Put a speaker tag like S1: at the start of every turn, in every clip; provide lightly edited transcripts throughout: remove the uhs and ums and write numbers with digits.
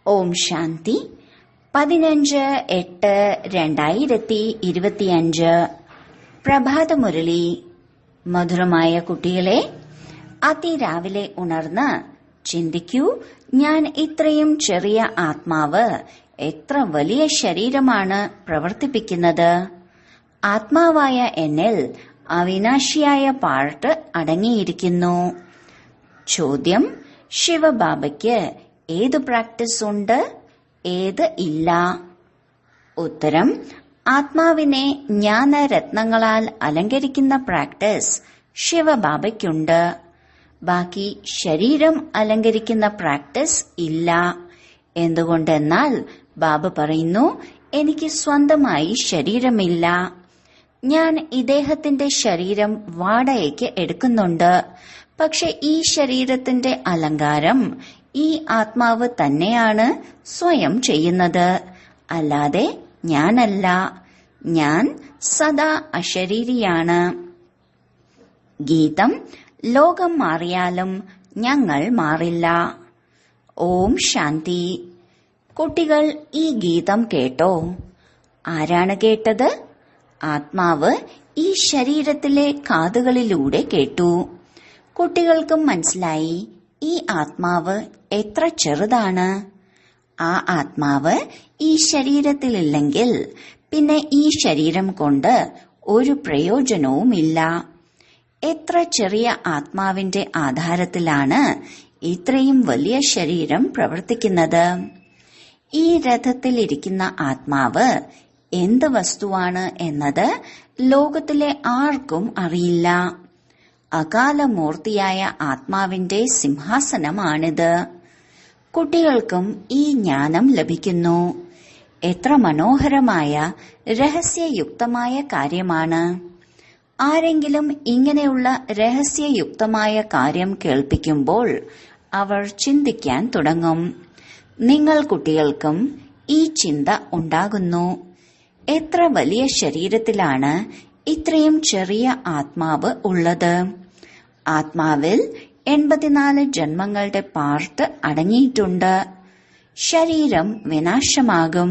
S1: ഓം ശാന്തി. 15/8/2025 പ്രഭാതമുരളി. മധുരമായ കുട്ടികളെ, അതിരാവിലെ ഉണർന്ന് ചിന്തിക്കൂ, ഞാൻ ഇത്രയും ചെറിയ ആത്മാവ് എത്ര വലിയ ശരീരമാണ് പ്രവർത്തിപ്പിക്കുന്നത്. ആത്മാവായ എന്നിൽ അവിനാശിയായ പാർട്ട് അടങ്ങിയിരിക്കുന്നു. ചോദ്യം: ശിവബാബയ്ക്ക് ഏത് പ്രാക്ടീസ് ഉണ്ട്, ഏത് ഇല്ല? ഉത്തരം: ആത്മാവിനെ ജ്ഞാനരത്നങ്ങളാൽ അലങ്കരിക്കുന്ന പ്രാക്ടീസ് ശിവബാബയ്ക്കുണ്ട്. ബാക്കി ശരീരം അലങ്കരിക്കുന്ന പ്രാക്ടീസ് ഇല്ല. എന്തുകൊണ്ടെന്നാൽ ബാബ പറയുന്നു, എനിക്ക് സ്വന്തമായി ശരീരമില്ല. ഞാൻ ഇദ്ദേഹത്തിന്റെ ശരീരം വാടകയ്ക്ക് എടുക്കുന്നുണ്ട്. പക്ഷെ ഈ ശരീരത്തിന്റെ അലങ്കാരം ഈ ആത്മാവ് തന്നെയാണ് സ്വയം ചെയ്യുന്നത്, അല്ലാതെ ഞാനല്ല. ഞാൻ സദാ അശരീരിയാണ്. ഗീതം: ലോകം മാറിയാലും ഞങ്ങൾ മാറില്ല. ഓം ശാന്തി. കുട്ടികൾ ഈ ഗീതം കേട്ടോ? ആരാണ് കേട്ടത്? ആത്മാവ് ഈ ശരീരത്തിലെ കാതുകളിലൂടെ കേട്ടു. കുട്ടികൾക്കും മനസ്സിലായി ഈ ആത്മാവ് എത്ര ചെറുതാണ്. ആ ആത്മാവ് ഈ ശരീരത്തിലില്ലെങ്കിൽ പിന്നെ ഈ ശരീരം കൊണ്ട് ഒരു പ്രയോജനവുമില്ല. എത്ര ചെറിയ ആത്മാവിന്റെ ആധാരത്തിലാണ് ഇത്രയും വലിയ ശരീരം പ്രവർത്തിക്കുന്നത്. ഈ രഥത്തിലിരിക്കുന്ന ആത്മാവ് എന്ത് വസ്തുവാണ് എന്നത് ലോകത്തിലെ ആർക്കും അറിയില്ല. അകാലമൂർത്തിയായ ആത്മാവിന്റെ സിംഹാസനമാണിത്. കുട്ടികൾക്കും ഈ ജ്ഞാനം ലഭിക്കുന്നു. എത്ര മനോഹരമായ രഹസ്യയുക്തമായ കാര്യമാണ്. ആരെങ്കിലും ഇങ്ങനെയുള്ള രഹസ്യയുക്തമായ കാര്യം കേൾപ്പിക്കുമ്പോൾ അവർ ചിന്തിക്കാൻ തുടങ്ങും. നിങ്ങൾ കുട്ടികൾക്കും ഈ ചിന്ത ഉണ്ടാകുന്നു. എത്ര വലിയ ശരീരത്തിലാണ് ഇത്രയും ചെറിയ ആത്മാവ് ഉള്ളത്. ആത്മാവിൽ 84 ജന്മങ്ങളുടെ പാർട്ട് അടങ്ങിയിട്ടുണ്ട്. ശരീരം വിനാശമാകും,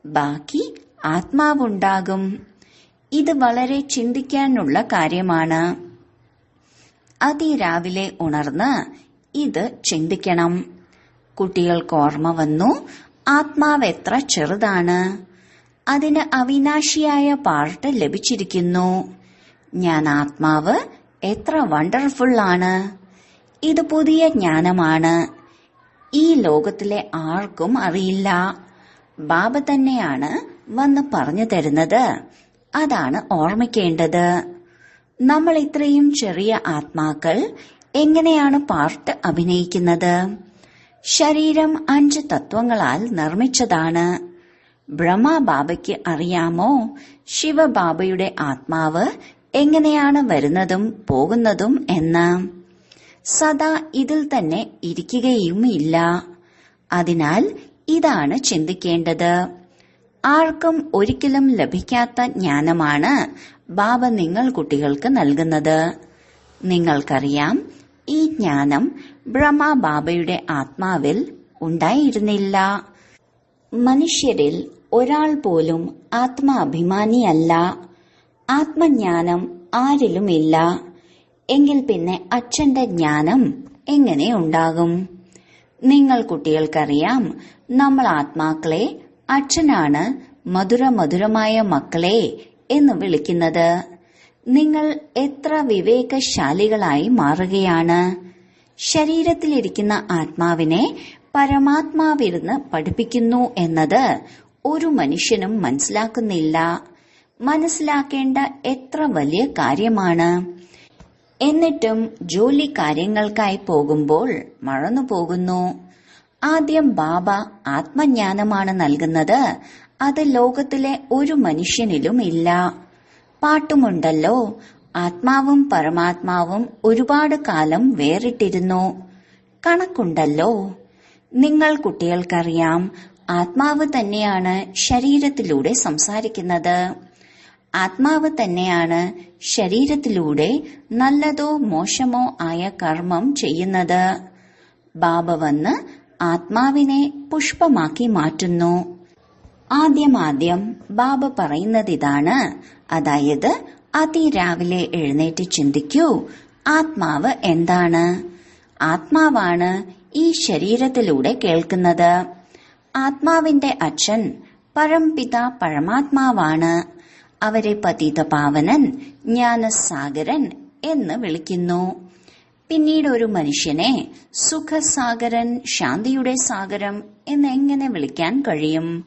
S1: ബാക്കി ആത്മാവുണ്ടാകും. ഇത് വളരെ ചിന്തിക്കാനുള്ള കാര്യമാണ്. അതിരാവിലെ ഉണർന്ന് ഇത് ചിന്തിക്കണം. കുട്ടികൾക്ക് ഓർമ്മ വന്നു, ആത്മാവ് എത്ര ചെറുതാണ്. അതിന് അവിനാശിയായ പാർട്ട് ലഭിച്ചിരിക്കുന്നു. ഞാൻ ആത്മാവ് എത്ര വണ്ടർഫുൾ ആണ്. ഇത് പുതിയ ജ്ഞാനമാണ്. ഈ ലോകത്തിലെ ആർക്കും അറിയില്ല. ബാബ തന്നെയാണ് വന്ന് പറഞ്ഞു തരുന്നത്. അതാണ് ഓർമ്മിക്കേണ്ടത്. നമ്മൾ ഇത്രയും ചെറിയ ആത്മാക്കൾ എങ്ങനെയാണ് പാർട്ട് അഭിനയിക്കുന്നത്? ശരീരം 5 തത്വങ്ങളാൽ നിർമ്മിച്ചതാണ്. ബ്രഹ്മബാബയ്ക്ക് അറിയാമോ ശിവബാബയുടെ ആത്മാവ് എങ്ങനെയാണ് വരുന്നതും പോകുന്നതും എന്ന്? സദാ ഇതിൽ തന്നെ ഇരിക്കുകയുമില്ല. അതിനാൽ ഇതാണ് ചിന്തിക്കേണ്ടത്. ആർക്കും ഒരിക്കലും ലഭിക്കാത്ത ജ്ഞാനമാണ് ബാബ നിങ്ങൾ കുട്ടികൾക്ക് നൽകുന്നത്. നിങ്ങൾക്കറിയാം, ഈ ജ്ഞാനം ബ്രഹ്മബാബയുടെ ആത്മാവിൽ ഉണ്ടായിരുന്നില്ല. മനുഷ്യരിൽ ഒരാൾ പോലും ആത്മാഭിമാനിയല്ല. ആത്മജ്ഞാനം ആരിലുമില്ല. എങ്കിൽ പിന്നെ അച്ഛന്റെ ജ്ഞാനം എങ്ങനെ ഉണ്ടാകും? നിങ്ങൾ കുട്ടികൾക്കറിയാം, നമ്മൾ ആത്മാക്കളെ അച്ഛനാണ് മധുരമായ മക്കളെ എന്ന് വിളിക്കുന്നത്. നിങ്ങൾ എത്ര വിവേകശാലികളായി മാറുകയാണ്. ശരീരത്തിലിരിക്കുന്ന ആത്മാവിനെ പരമാത്മാവിരുന്ന് പഠിപ്പിക്കുന്നു എന്നത് ഒരു മനുഷ്യനും മനസ്സിലാക്കുന്നില്ല. മനസ്സിലാക്കേണ്ട എത്ര വലിയ കാര്യമാണ്. എന്നിട്ടും ജോലി കാര്യങ്ങൾക്കായി പോകുമ്പോൾ മറന്നുപോകുന്നു. ആദ്യം ബാബ ആത്മജ്ഞാനമാണ് നൽകുന്നത്. അത് ലോകത്തിലെ ഒരു മനുഷ്യനിലും ഇല്ല. പാട്ടുമുണ്ടല്ലോ, ആത്മാവും പരമാത്മാവും ഒരുപാട് കാലം വേറിട്ടിരുന്നു. കണക്കുണ്ടല്ലോ. നിങ്ങൾ കുട്ടികൾക്കറിയാം, ആത്മാവ് തന്നെയാണ് ശരീരത്തിലൂടെ സംസാരിക്കുന്നത്. ആത്മാവ് തന്നെയാണ് ശരീരത്തിലൂടെ നല്ലതോ മോശമോ ആയ കർമ്മം ചെയ്യുന്നത്. ബാബ വന്ന് ആത്മാവിനെ പുഷ്പമാക്കി മാറ്റുന്നു. ആദ്യം ബാബ പറയുന്നതിതാണ്, അതായത് അതിരാവിലെ എഴുന്നേറ്റ് ചിന്തിക്കൂ, ആത്മാവ് എന്താണ്? ആത്മാവാണ് ഈ ശരീരത്തിലൂടെ കേൾക്കുന്നത്. ആത്മാവിന്റെ അച്ഛൻ പരംപിത പരമാത്മാവാണ്. അവരെ പതിതപാവനൻ, ജ്ഞാനസാഗരൻ എന്ന് വിളിക്കുന്നു. പിന്നീട് ഒരു മനുഷ്യനെ സുഖസാഗരൻ, ശാന്തിയുടെ സാഗരം എന്നെങ്ങനെ വിളിക്കാൻ കഴിയും?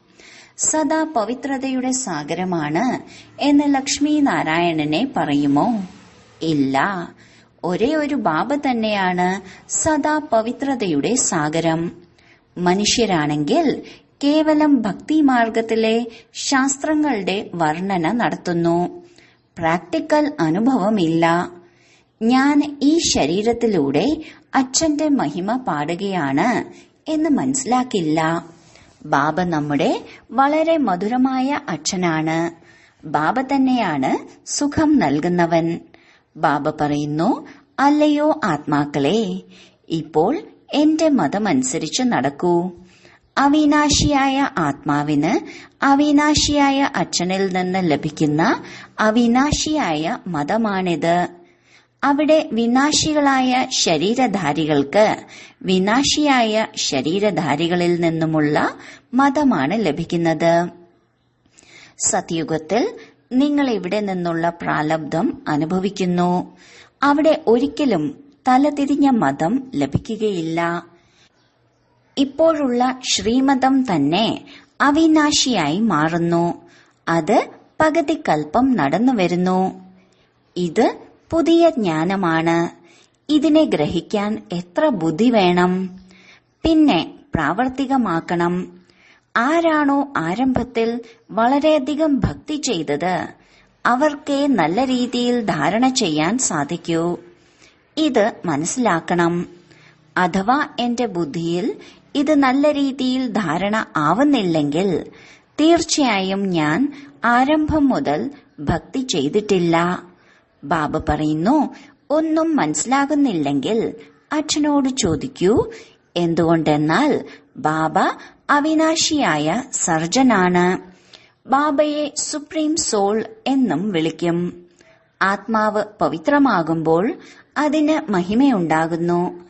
S1: സദാ പവിത്രതയുടെ സാഗരമാണ് എന്ന് ലക്ഷ്മി നാരായണനെ പറയുമോ? ഇല്ല. ഒരേ ഒരു ബാബ തന്നെയാണ് സദാ പവിത്രതയുടെ സാഗരം. മനുഷ്യരാണെങ്കിൽ കേവലം ഭക്തിമാർഗത്തിലെ ശാസ്ത്രങ്ങളുടെ വർണ്ണന നടത്തുന്നു. പ്രാക്ടിക്കൽ അനുഭവമില്ല. ഞാൻ ഈ ശരീരത്തിലൂടെ അച്ഛന്റെ മഹിമ പാടുകയാണ് എന്ന് മനസ്സിലാക്കില്ല. ബാബ നമ്മുടെ വളരെ മധുരമായ അച്ഛനാണ്. ബാബ തന്നെയാണ് സുഖം നൽകുന്നവൻ. ബാബ പറയുന്നു, അല്ലയോ ആത്മാക്കളെ, ഇപ്പോൾ എന്റെ മതമനുസരിച്ച് നടക്കൂ. അവിനാശിയായ ആത്മാവിന് അവിനാശിയായ അച്ഛനിൽ നിന്ന് ലഭിക്കുന്ന അവിനാശിയായ മതമാണിത്. അവിടെ വിനാശികളായ ശരീരധാരികൾക്ക് വിനാശിയായ ശരീരധാരികളിൽ നിന്നുമുള്ള മതമാണ് ലഭിക്കുന്നത്. സത്യുഗത്തിൽ നിങ്ങൾ ഇവിടെ നിന്നുള്ള പ്രാലബ്ധം അനുഭവിക്കുന്നു. അവിടെ ഒരിക്കലും തലതിരിഞ്ഞ മതം ലഭിക്കുകയില്ല. ഇപ്പോഴുള്ള ശ്രീമതം തന്നെ അവിനാശിയായി മാറുന്നു. അത് പകുതി കൽപ്പം നടന്നുവരുന്നു. ഇത് പുതിയ ജ്ഞാനമാണ്. ഇതിനെ ഗ്രഹിക്കാൻ എത്ര ബുദ്ധി വേണം? പിന്നെ പ്രാവർത്തികമാക്കണം. ആരാണോ ആരംഭത്തിൽ വളരെയധികം ഭക്തി ചെയ്തത്, അവർക്കേ നല്ല രീതിയിൽ ധാരണ ചെയ്യാൻ സാധിക്കൂ. ഇത് മനസ്സിലാക്കണം. അഥവാ എന്റെ ബുദ്ധിയിൽ ഇത് നല്ല രീതിയിൽ ധാരണ ആവുന്നില്ലെങ്കിൽ തീർച്ചയായും ഞാൻ ആരംഭം മുതൽ ഭക്തി ചെയ്തിട്ടില്ല. ബാബ പറയുന്നു, ഒന്നും മനസ്സിലാകുന്നില്ലെങ്കിൽ അച്ഛനോട് ചോദിക്കൂ. എന്തുകൊണ്ടെന്നാൽ ബാബ അവിനാശിയായ സർജനാണ്. ബാബയെ സുപ്രീം സോൾ എന്നും വിളിക്കും. ആത്മാവ് പവിത്രമാകുമ്പോൾ അതിന് മഹിമയുണ്ടാകുന്നു.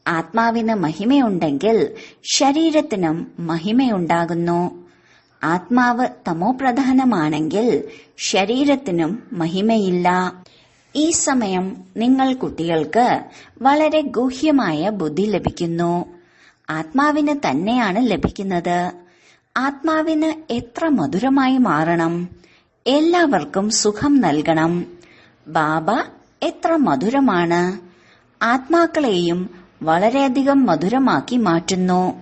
S1: ആത്മാവിന് മഹിമയുണ്ടെങ്കിൽ ശരീരത്തിനും മഹിമയുണ്ടാകുന്നു. ആത്മാവ് തമോപ്രധാനമാണെങ്കിൽ ശരീരത്തിനും മഹിമയില്ല. ഈ സമയം നിങ്ങൾ കുട്ടികൾക്ക് വളരെ ഗൂഹ്യമായ ബുദ്ധി ലഭിക്കുന്നു. ആത്മാവിന് തന്നെയാണ് ലഭിക്കുന്നത്. ആത്മാവിന് എത്ര മധുരമായി മാറണം. എല്ലാവർക്കും സുഖം നൽകണം. ബാബ എത്ര മധുരമാണ്. ആത്മാക്കളെയും വളരെയധികം മധുരമാക്കി മാറ്റുന്നു.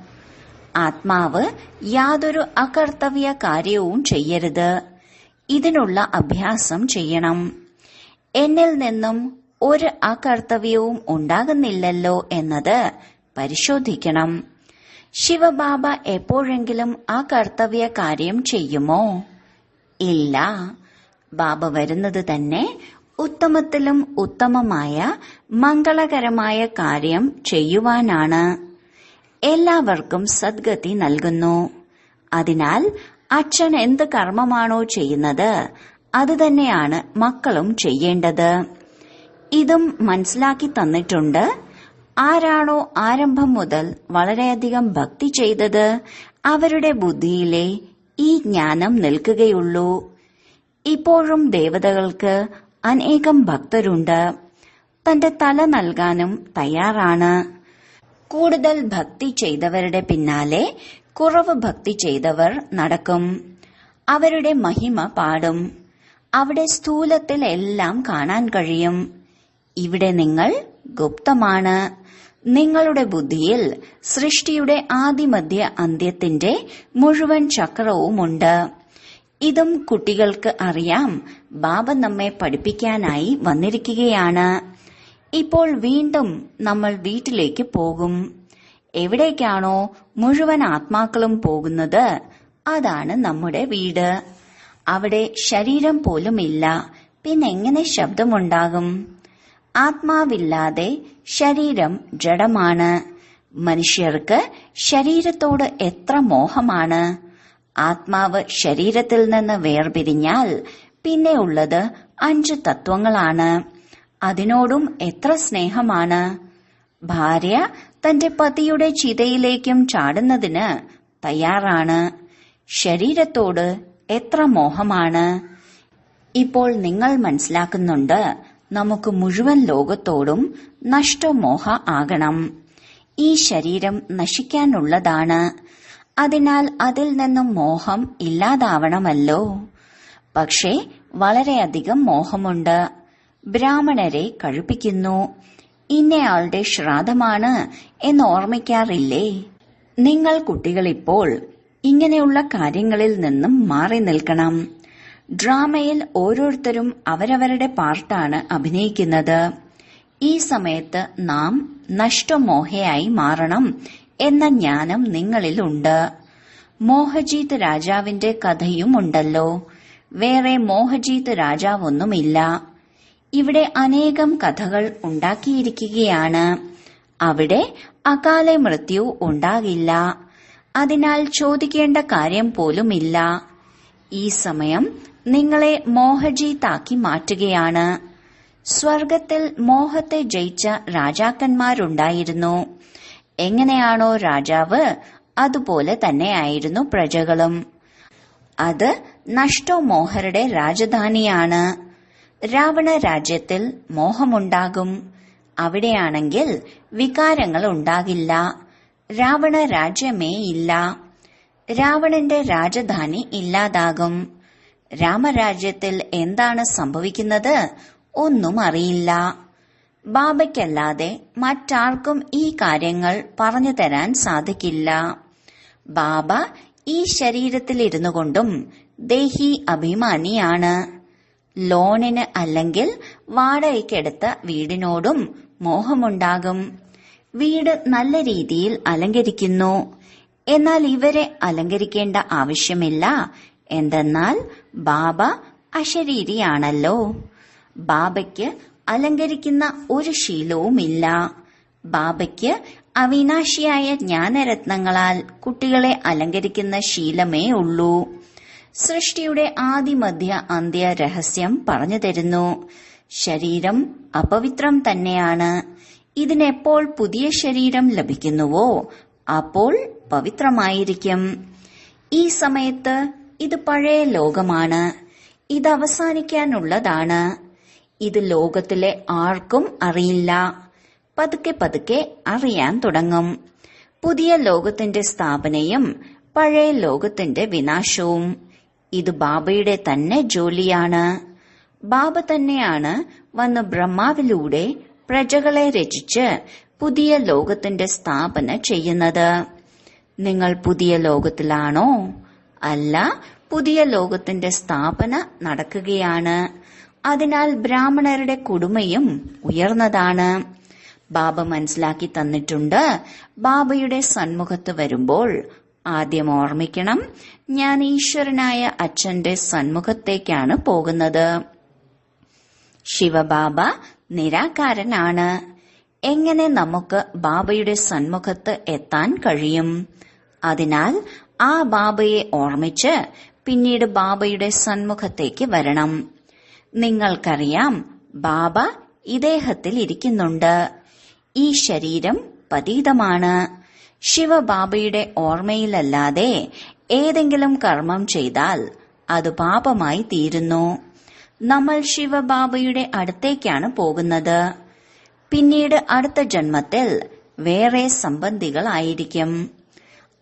S1: ആത്മാവ് യാതൊരു അകർത്തവ്യ കാര്യവും ചെയ്യരുത്. ഇതിനുള്ള അഭ്യാസം ചെയ്യണം. എന്നിൽ നിന്നും ഒരു അകർത്തവ്യവും ഉണ്ടാകുന്നില്ലല്ലോ എന്നത് പരിശോധിക്കണം. ശിവബാബ എപ്പോഴെങ്കിലും ആ കർത്തവ്യ കാര്യം ചെയ്യുമോ? ഇല്ല. ബാബ വരുന്നത് തന്നെ ഉത്തമത്തിലും ഉത്തമമായ മംഗളകരമായ കാര്യം ചെയ്യുവാനാണ്. എല്ലാവർക്കും സദ്ഗതി നൽകുന്നു. അതിനാൽ അച്ഛൻ എന്ത് കർമ്മമാണോ ചെയ്യുന്നത് അത് തന്നെയാണ് മക്കളും ചെയ്യേണ്ടത്. ഇതും മനസ്സിലാക്കി തന്നിട്ടുണ്ട്. ആരാണോ ആരംഭം മുതൽ വളരെയധികം ഭക്തി ചെയ്തത് അവരുടെ ബുദ്ധിയിലെ ഈ ജ്ഞാനം നിൽക്കുകയുള്ളൂ. ഇപ്പോഴും ദേവതകൾക്ക് അനേകം ഭക്തരുണ്ട്. തന്റെ തല നൽകാനും തയ്യാറാണ്. കൂടുതൽ ഭക്തി ചെയ്തവരുടെ പിന്നാലെ കുറവ് ഭക്തി ചെയ്തവർ നടക്കും. അവരുടെ മഹിമ പാടും. അവിടെ സ്ഥൂലത്തിൽ എല്ലാം കാണാൻ കഴിയും. ഇവിടെ നിങ്ങൾ ഗുപ്തമാണ്. നിങ്ങളുടെ ബുദ്ധിയിൽ സൃഷ്ടിയുടെ ആദിമധ്യ അന്ത്യത്തിന്റെ മുഴുവൻ ചക്രവുമുണ്ട്. ഇതും കുട്ടികൾക്ക് അറിയാം. ബാബ നമ്മെ പഠിപ്പിക്കാനായി വന്നിരിക്കുകയാണ്. ഇപ്പോൾ വീണ്ടും നമ്മൾ വീട്ടിലേക്ക് പോകും. എവിടേക്കാണോ മുഴുവൻ ആത്മാക്കളും പോകുന്നത് അതാണ് നമ്മുടെ വീട്. അവിടെ ശരീരം പോലുമില്ല. പിന്നെങ്ങനെ ശബ്ദമുണ്ടാകും? ആത്മാവില്ലാതെ ശരീരം ജഡമാണ്. മനുഷ്യർക്ക് ശരീരത്തോട് എത്ര മോഹമാണ്. ആത്മാവ് ശരീരത്തിൽ നിന്ന് വേർപിരിഞ്ഞാൽ പിന്നെ ഉള്ളത് 5 തത്വങ്ങളാണ്. അതിനോടും എത്ര സ്നേഹമാണ്. ഭാര്യ തന്റെ പതിയുടെ ചിതയിലേക്കും ചാടുന്നതിന് തയ്യാറാണ്. ശരീരത്തോട് എത്ര മോഹമാണ്. ഇപ്പോൾ നിങ്ങൾ മനസ്സിലാക്കുന്നുണ്ട്, നമുക്ക് മുഴുവൻ ലോകത്തോടും നഷ്ടമോഹ ആകണം. ഈ ശരീരം നശിക്കാനുള്ളതാണ്. അതിനാൽ അതിൽ നിന്നും മോഹം ഇല്ലാതാവണമല്ലോ. പക്ഷേ വളരെയധികം മോഹമുണ്ട്. ബ്രാഹ്മണരെ കഴിപ്പിക്കുന്നു. ഇന്നയാളുടെ ശ്രാദ്ധമാണ് എന്ന് ഓർമ്മിക്കാറില്ലേ? നിങ്ങൾ കുട്ടികളിപ്പോൾ ഇങ്ങനെയുള്ള കാര്യങ്ങളിൽ നിന്നും മാറി നിൽക്കണം. ഡ്രാമയിൽ ഓരോരുത്തരും അവരവരുടെ പാർട്ടാണ് അഭിനയിക്കുന്നത്. ഈ സമയത്ത് നാം നഷ്ടമോഹയായി മാറണം എന്ന ജ്ഞാനം നിങ്ങളിലുണ്ട്. മോഹജീത് രാജാവിന്റെ കഥയും ഉണ്ടല്ലോ. വേറെ മോഹജീത് രാജാവൊന്നുമില്ല. ഇവിടെ അനേകം കഥകൾ ഉണ്ടാക്കിയിരിക്കുകയാണ്. അവിടെ അകാല മൃത്യു ഉണ്ടാകില്ല. അതിനാൽ ചോദിക്കേണ്ട കാര്യം പോലുമില്ല. ഈ സമയം നിങ്ങളെ മോഹജീത്താക്കി മാറ്റുകയാണ്. സ്വർഗത്തിൽ മോഹത്തെ ജയിച്ച രാജാക്കന്മാരുണ്ടായിരുന്നു. എങ്ങനെയാണോ രാജാവ്, അതുപോലെ തന്നെയായിരുന്നു പ്രജകളും. അത് നഷ്ടോമോഹരുടെ രാജധാനിയാണ്. രാവണ രാജ്യത്തിൽ മോഹമുണ്ടാകും. അവിടെയാണെങ്കിൽ വികാരങ്ങൾ ഉണ്ടാകില്ല. രാവണ രാജ്യമേ ഇല്ല. രാവണന്റെ രാജധാനി ഇല്ലാതാകും. രാമരാജ്യത്തിൽ എന്താണ് സംഭവിക്കുന്നത് ഒന്നും അറിയില്ല. ബാബയ്ക്കല്ലാതെ മറ്റാർക്കും ഈ കാര്യങ്ങൾ പറഞ്ഞു തരാൻ സാധിക്കില്ല. ബാബ ഈ ശരീരത്തിലിരുന്നു കൊണ്ടും ദേഹി അഭിമാനിയാണ്. ലോണിന് അല്ലെങ്കിൽ വാടകയ്ക്കെടുത്ത വീടിനോടും മോഹമുണ്ടാകും. വീട് നല്ല രീതിയിൽ അലങ്കരിക്കുന്നു. എന്നാൽ ഇവരെ അലങ്കരിക്കേണ്ട ആവശ്യമില്ല. എന്തെന്നാൽ ബാബ അശരീരിയാണല്ലോ. ബാബയ്ക്ക് അലങ്കരിക്കുന്ന ഒരു ശീലവുമില്ല. ബാബയ്ക്ക് അവിനാശിയായ ജ്ഞാനരത്നങ്ങളാൽ കുട്ടികളെ അലങ്കരിക്കുന്ന ശീലമേ ഉള്ളൂ. സൃഷ്ടിയുടെ ആദിമധ്യ അന്ത്യ രഹസ്യം പറഞ്ഞു തരുന്നു. ശരീരം അപവിത്രം തന്നെയാണ്. ഇതിനെപ്പോൾ പുതിയ ശരീരം ലഭിക്കുന്നുവോ അപ്പോൾ പവിത്രമായിരിക്കും. ഈ സമയത്ത് ഇത് പഴയ ലോകമാണ്. ഇത് അവസാനിക്കാനുള്ളതാണ്. ഇത് ലോകത്തിലെ ആർക്കും അറിയില്ല. പതുക്കെ പതുക്കെ അറിയാൻ തുടങ്ങും. പുതിയ ലോകത്തിന്റെ സ്ഥാപനയും പഴയ ലോകത്തിന്റെ വിനാശവും. ഇത് ബാബയുടെ തന്നെ ജോലിയാണ്. ബാബ തന്നെയാണ് വന്ന് ബ്രഹ്മാവിലൂടെ പ്രജകളെ രചിച്ച് പുതിയ ലോകത്തിന്റെ സ്ഥാപന ചെയ്യുന്നത്. നിങ്ങൾ പുതിയ ലോകത്തിലാണോ? അല്ല, പുതിയ ലോകത്തിന്റെ സ്ഥാപന നടക്കുകയാണ്. അതിനാൽ ബ്രാഹ്മണരുടെ കുടുമയും ഉയർന്നതാണ്. ബാബ മനസ്സിലാക്കി തന്നിട്ടുണ്ട്. ബാബയുടെ സന്മുഖത്ത് വരുമ്പോൾ ആദ്യം ഓർമ്മിക്കണം, ഞാൻ ഈശ്വരനായ അച്ഛന്റെ സന്മുഖത്തേക്കാണ് പോകുന്നത്. ശിവബാബ നിരാകാരനാണ്. എങ്ങനെ നമുക്ക് ബാബയുടെ സന്മുഖത്ത് എത്താൻ കഴിയും? അതിനാൽ ആ ബാബയെ ഓർമ്മിച്ച് പിന്നീട് ബാബയുടെ സന്മുഖത്തേക്ക് വരണം. നിങ്ങൾക്കറിയാം, ബാബ ഇദ്ദേഹത്തിൽ ഇരിക്കുന്നുണ്ട്. ഈ ശരീരം പതീതമാണ്. ശിവബാബയുടെ ഓർമ്മയിലല്ലാതെ ഏതെങ്കിലും കർമ്മം ചെയ്താൽ അത് പാപമായി തീരുന്നു. നമ്മൾ ശിവബാബയുടെ അടുത്തേക്കാണ് പോകുന്നത്. പിന്നീട് അടുത്ത ജന്മത്തിൽ വേറെ സംബന്ധികളായിരിക്കും.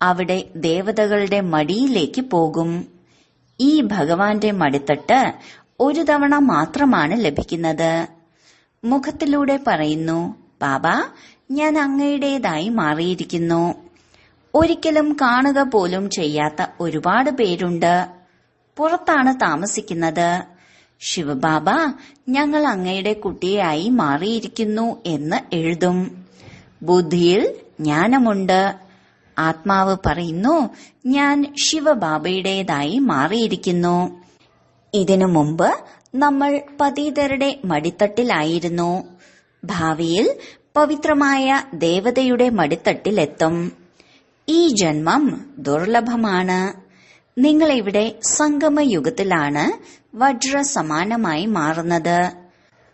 S1: അവിടെ ദേവതകളുടെ മടിയിലേക്ക് പോകും. ഈ ഭഗവാന്റെ മടിത്തട്ട് ഒരു തവണ മാത്രമാണ് ലഭിക്കുന്നത്. മുഖത്തിലൂടെ പറയുന്നു, ബാബ, ഞാൻ അങ്ങയുടേതായി മാറിയിരിക്കുന്നു. ഒരിക്കലും കാണുക പോലും ചെയ്യാത്ത ഒരുപാട് പേരുണ്ട്. പുറത്താണ് താമസിക്കുന്നത്. ശിവബാബ, ഞങ്ങൾ അങ്ങയുടെ കുട്ടിയായി മാറിയിരിക്കുന്നു എന്ന് എഴുതും. ബുദ്ധിയിൽ ജ്ഞാനമുണ്ട്. ആത്മാവ് പറയുന്നു, ഞാൻ ശിവബാബയുടേതായി മാറിയിരിക്കുന്നു. ഇതിനു മുമ്പ് നമ്മൾ പതീതരുടെ മടിത്തട്ടിലായിരുന്നു. ഭാവിയിൽ പവിത്രമായ ദേവതയുടെ മടിത്തട്ടിലെത്തും. ഈ ജന്മം ദുർലഭമാണ്. നിങ്ങളിവിടെ സംഗമയുഗത്തിലാണ് വജ്ര സമാനമായി മാറുന്നത്.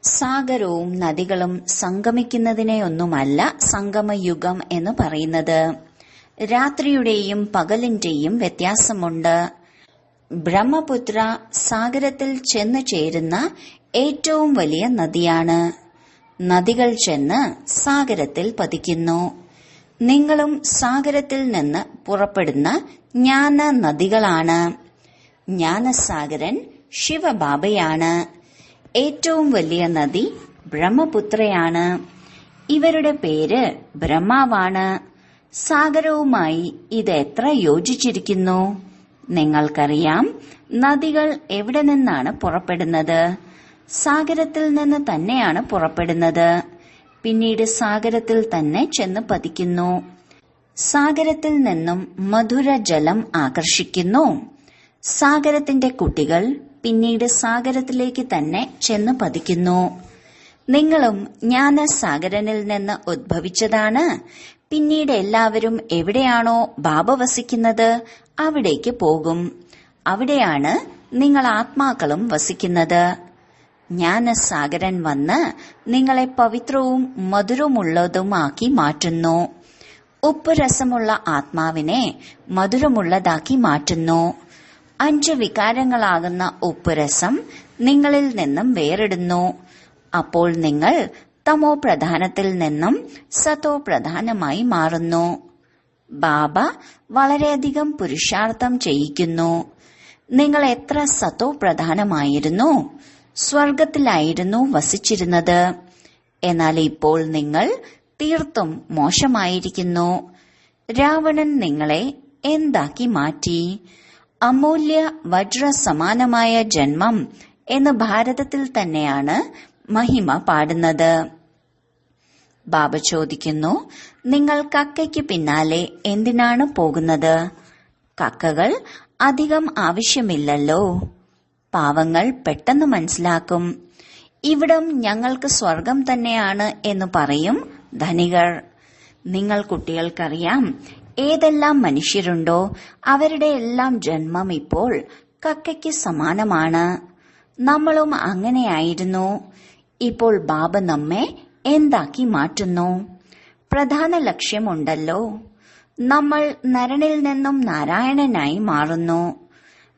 S1: സാഗരവും നദികളും സംഗമിക്കുന്നതിനെയൊന്നുമല്ല സംഗമയുഗം എന്ന് പറയുന്നത്. രാത്രിയുടെയും പകലിന്റെയും വ്യത്യാസമുണ്ട്. ബ്രഹ്മപുത്ര സാഗരത്തിൽ ചെന്നു ചേരുന്ന ഏറ്റവും വലിയ നദിയാണ്. നദികൾ ചെന്ന് സാഗരത്തിൽ പതിക്കുന്നു. നിങ്ങളും സാഗരത്തിൽ നിന്ന് പുറപ്പെടുന്ന ജ്ഞാന നദികളാണ്. ജ്ഞാനസാഗരൻ ശിവബാബയാണ്. ഏറ്റവും വലിയ നദി ബ്രഹ്മപുത്രയാണ്. ഇവരുടെ പേര് ബ്രഹ്മാവാണ്. സാഗരവുമായി ഇത് എത്ര യോജിച്ചിരിക്കുന്നു. നിങ്ങൾക്കറിയാം, നദികൾ എവിടെ നിന്നാണ് പുറപ്പെടുന്നത്? സാഗരത്തിൽ നിന്ന് തന്നെയാണ് പുറപ്പെടുന്നത്. പിന്നീട് സാഗരത്തിൽ തന്നെ ചെന്ന് പതിക്കുന്നു. സാഗരത്തിൽ നിന്നും മധുര ജലം ആകർഷിക്കുന്നു. സാഗരത്തിന്റെ കുട്ടികൾ പിന്നീട് സാഗരത്തിലേക്ക് തന്നെ ചെന്ന് പതിക്കുന്നു. നിങ്ങളും ജ്ഞാനസാഗരനിൽ നിന്ന് ഉദ്ഭവിച്ചതാണ്. പിന്നീട് എല്ലാവരും എവിടെയാണോ ബാബ വസിക്കുന്നത് അവിടേക്ക് പോകും. അവിടെയാണ് നിങ്ങൾ ആത്മാക്കളും വസിക്കുന്നത്. ജ്ഞാനസാഗരൻ വന്ന് നിങ്ങളെ പവിത്രവും മധുരമുള്ളതുമാക്കി മാറ്റുന്നു. ഉപ്പ് രസമുള്ള ആത്മാവിനെ മധുരമുള്ളതാക്കി മാറ്റുന്നു. 5 വികാരങ്ങളാകുന്ന ഉപ്പ് രസം നിങ്ങളിൽ നിന്നും വേറിടുന്നു. അപ്പോൾ നിങ്ങൾ തമോ പ്രധാനത്തിൽ നിന്നും സതോ പ്രധാനമായി മാറുന്നു. ബാബ വളരെയധികം പുരുഷാർത്ഥം ചെയ്യിക്കുന്നു. നിങ്ങൾ എത്ര സതോ പ്രധാനമായിരുന്നു, സ്വർഗത്തിലായിരുന്നു വസിച്ചിരുന്നത്. എന്നാൽ ഇപ്പോൾ നിങ്ങൾ തീർത്തും മോശമായിരിക്കുന്നു. രാവണൻ നിങ്ങളെ എന്താക്കി മാറ്റി? അമൂല്യ വജ്ര സമാനമായ ജന്മം എന്ന് ഭാരതത്തിൽ തന്നെയാണ് മഹിമ പാടുന്നത്. ബാബ ചോദിക്കുന്നു, നിങ്ങൾ കക്കയ്ക്ക് പിന്നാലെ എന്തിനാണ് പോകുന്നത്? കക്കകൾ അധികം ആവശ്യമില്ലല്ലോ. പാവങ്ങൾ പെട്ടെന്ന് മനസ്സിലാക്കും. ഇവിടം ഞങ്ങൾക്ക് സ്വർഗം തന്നെയാണ് എന്ന് പറയും ധനികർ. നിങ്ങൾ കുട്ടികൾക്കറിയാം, ഏതെല്ലാം മനുഷ്യരുണ്ടോ അവരുടെ എല്ലാം ജന്മം ഇപ്പോൾ കക്കയ്ക്ക് സമാനമാണ്. നമ്മളും അങ്ങനെയായിരുന്നു. ഇപ്പോൾ ബാബ നമ്മെ എന്താക്കി മാറ്റുന്നു? പ്രധാന ലക്ഷ്യമുണ്ടല്ലോ. നമ്മൾ നരനിൽ നിന്നും നാരായണനായി മാറുന്നു.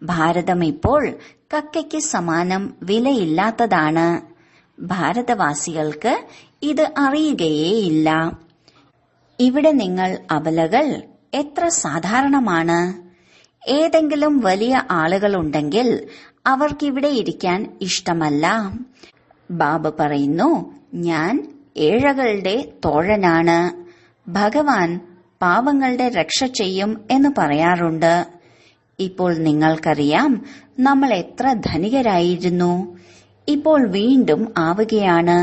S1: ഭാരതം ഇപ്പോൾ കക്കയ്ക്ക് സമാനം വിലയില്ലാത്തതാണ്. ഭാരതവാസികൾക്ക് ഇത് അറിയുകയേയില്ല. ഇവിടെ നിങ്ങൾ അബലകൾ എത്ര സാധാരണമാണ്. ഏതെങ്കിലും വലിയ ആളുകളുണ്ടെങ്കിൽ അവർക്കിവിടെ ഇരിക്കാൻ ഇഷ്ടമല്ല. ബാബ പറയുന്നു, ഞാൻ ഏഴകളുടെ തോഴനാണ്. ഭഗവാൻ പാവങ്ങളുടെ രക്ഷ ചെയ്യും എന്ന് പറയാറുണ്ട്. ഇപ്പോൾ നിങ്ങൾക്കറിയാം, നമ്മൾ എത്ര ധനികരായിരുന്നു. ഇപ്പോൾ വീണ്ടും ആവുകയാണ്.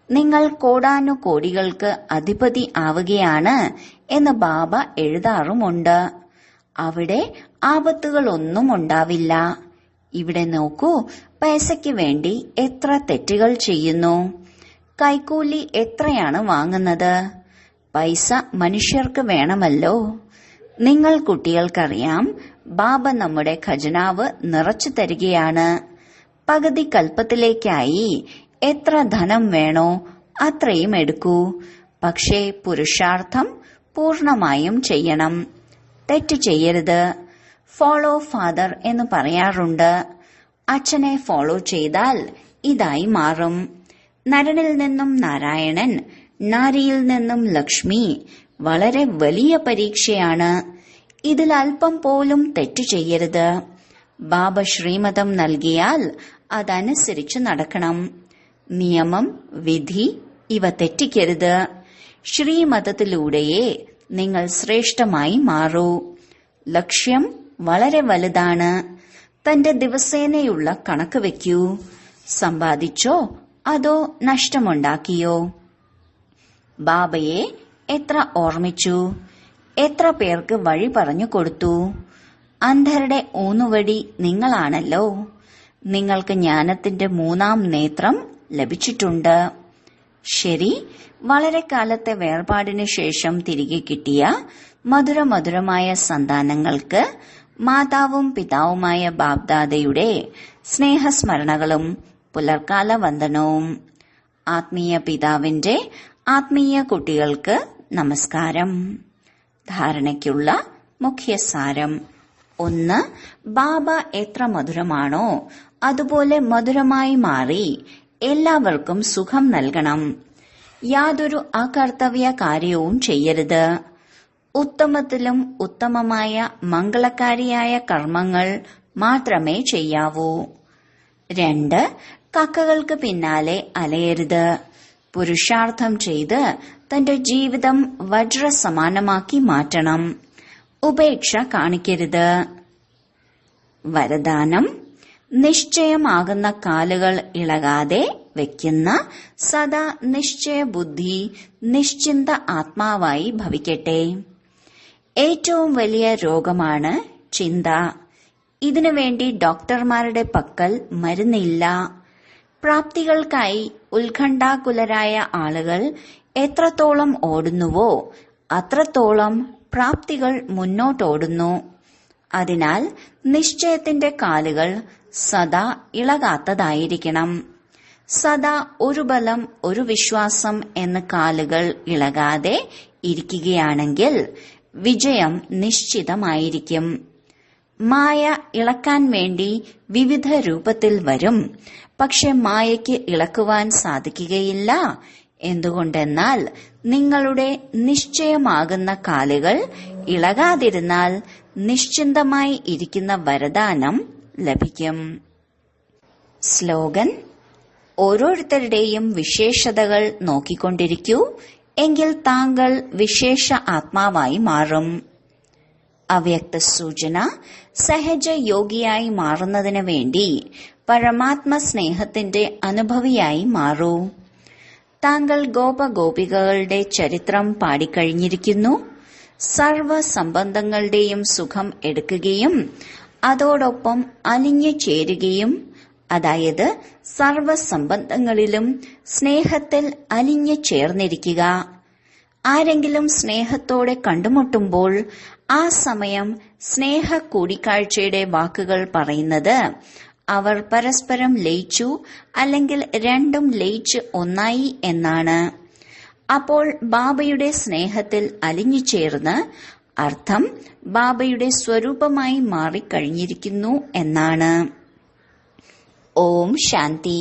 S1: നിങ്ങൾ കോടാനുകോടികൾക്ക് അധിപതി ആവുകയാണ് എന്ന് ബാബ എഴുതാറുമുണ്ട്. അവിടെ ആപത്തുകളൊന്നും ഉണ്ടാവില്ല. ഇവിടെ നോക്കൂ, പൈസയ്ക്ക് വേണ്ടി എത്ര തെറ്റുകൾ ചെയ്യുന്നു. കൈക്കൂലി എത്രയാണ് വാങ്ങുന്നത്? പൈസ മനുഷ്യർക്ക് വേണമല്ലോ. നിങ്ങൾ കുട്ടികൾക്കറിയാം, ബാബ നമ്മുടെ ഖജനാവ് നിറച്ചു തരികയാണ്. പകുതി കൽപ്പത്തിലേക്കായി എത്ര ധനം വേണോ അത്രയും എടുക്കൂ. പക്ഷേ പുരുഷാർത്ഥം പൂർണമായും ചെയ്യണം. തെറ്റ് ചെയ്യരുത്. ഫോളോ ഫാദർ എന്ന് പറയാറുണ്ട്. അച്ഛനെ ഫോളോ ചെയ്താൽ ഇതായി മാറും. നരനിൽ നിന്നും നാരായണൻ, നാരിയിൽ നിന്നും ലക്ഷ്മി വളരെ വലിയ പരീക്ഷയാണ്. ഇതിൽ അല്പം പോലും തെറ്റു ചെയ്യരുത്. ബാബ ശ്രീമതം നൽകിയാൽ അതനുസരിച്ച് നടക്കണം. നിയമം, വിധി ഇവ തെറ്റിക്കരുത്. ശ്രീമതത്തിലൂടെയേ നിങ്ങൾ ശ്രേഷ്ഠമായി മാറൂ. ലക്ഷ്യം വളരെ വലുതാണ്. തന്റെ ദിവസേനയുള്ള കണക്ക് വെക്കൂ. സമ്പാദിച്ചോ അതോ നഷ്ടമുണ്ടാക്കിയോ? ബാബയെ എത്ര ഓർമ്മിച്ചു? എത്ര പേർക്ക് വഴി പറഞ്ഞു കൊടുത്തു? അന്ധരുടെ ഊന്നുവടി നിങ്ങളാണല്ലോ. നിങ്ങൾക്ക് ജ്ഞാനത്തിന്റെ 3ാം നേത്രം ലഭിച്ചിട്ടുണ്ട്. ശരി, വളരെ കാലത്തെ വേർപാടിനു ശേഷം തിരികെ കിട്ടിയ മധുരമധുരമായ സന്താനങ്ങൾക്ക് മാതാവും പിതാവുമായ ബാബ്ദാദയുടെ സ്നേഹസ്മരണകളും പുലർക്കാല വന്ദനവും. ആത്മീയ പിതാവിന്റെ ആത്മീയ കുട്ടികൾക്ക് നമസ്കാരം. ധാരണയ്ക്കുള്ള മുഖ്യസാരം: 1. ബാബ എത്ര മധുരമാണോ അതുപോലെ മധുരമായി മാറി എല്ലാവർക്കും സുഖം നൽകണം. യാതൊരു അകർത്തവ്യ കാര്യവും ചെയ്യരുത്. ഉത്തമത്തിലും ഉത്തമമായ മംഗളകാരിയായ കർമ്മങ്ങൾ മാത്രമേ ചെയ്യാവൂ. 2. കക്കകൾക്ക് പിന്നാലെ അലയരുത്. പുരുഷാർത്ഥം ചെയ്ത് തന്റെ ജീവിതം വജ്രസമാനമാക്കി മാറ്റണം. ഉപേക്ഷ കാണിക്കരുത്. വരദാനം: നിശ്ചയമാകുന്ന കാലുകൾ ഇളകാതെ വയ്ക്കുന്ന സദാ നിശ്ചയ ബുദ്ധി നിശ്ചിന്ത ആത്മാവായി ഭവിക്കട്ടെ. ഏറ്റവും വലിയ രോഗമാണ് ചിന്ത. ഇതിനുവേണ്ടി ഡോക്ടർമാരുടെ പക്കൽ മരുന്നില്ല. പ്രാപ്തികൾക്കായി ഉത്കണ്ഠാകുലരായ ആളുകൾ എത്രത്തോളം ഓടുന്നുവോ അത്രത്തോളം പ്രാപ്തികൾ മുന്നോട്ടോടുന്നു. അതിനാൽ നിശ്ചയത്തിന്റെ കാലുകൾ സദാ ഇളകാത്തതായിരിക്കണം. സദാ ഒരു ബലം ഒരു വിശ്വാസം എന്ന കാലുകൾ ഇളകാതെ ഇരിക്കുകയാണെങ്കിൽ വിജയം നിശ്ചിതമായിരിക്കും. മായ ഇളക്കാൻ വേണ്ടി വിവിധ രൂപത്തിൽ വരും. പക്ഷെ മായയ്ക്ക് ഇളക്കുവാൻ സാധിക്കുകയില്ല. എന്തുകൊണ്ടെന്നാൽ നിങ്ങളുടെ നിശ്ചയമാകുന്ന കാലുകൾ ഇളകാതിരുന്നാൽ നിശ്ചിന്തമായി ഇരിക്കുന്ന വരദാനം ലഭിക്കും. സ്ലോഗൻ: ഓരോരുത്തരുടെയും വിശേഷതകൾ നോക്കിക്കൊണ്ടിരിക്കൂ, എങ്കിൽ താങ്കൾ വിശേഷ ആത്മാവായി മാറും. അവ്യക്ത സൂചന: സഹജ യോഗിയായി മാറുന്നതിന് വേണ്ടി പരമാത്മ സ്നേഹത്തിന്റെ അനുഭവിയായി മാറൂ. താങ്കൾ ഗോപഗോപികകളുടെ ചരിത്രം പാടിക്കഴിഞ്ഞിരിക്കുന്നു. സർവ സംബന്ധങ്ങളുടെയും സുഖം എടുക്കുകയും അതോടൊപ്പം അലിഞ്ഞു ചേരുകയും, അതായത് സർവസംബന്ധങ്ങളിലും സ്നേഹത്തിൽ അലിഞ്ഞു ചേർന്നിരിക്കുക. ആരെങ്കിലും സ്നേഹത്തോടെ കണ്ടുമുട്ടുമ്പോൾ ആ സമയം സ്നേഹ കൂടിക്കാഴ്ചയുടെ വാക്കുകൾ പറയുന്നത് അവർ പരസ്പരം ലയിച്ചു, അല്ലെങ്കിൽ രണ്ടും ലയിച്ച് ഒന്നായി എന്നാണ്. അപ്പോൾ ബാബയുടെ സ്നേഹത്തിൽ അലിഞ്ഞു ചേർന്ന് അർത്ഥം ബാബയുടെ സ്വരൂപമായി മാറിക്കഴിഞ്ഞിരിക്കുന്നു എന്നാണ്. ഓം ശാന്തി.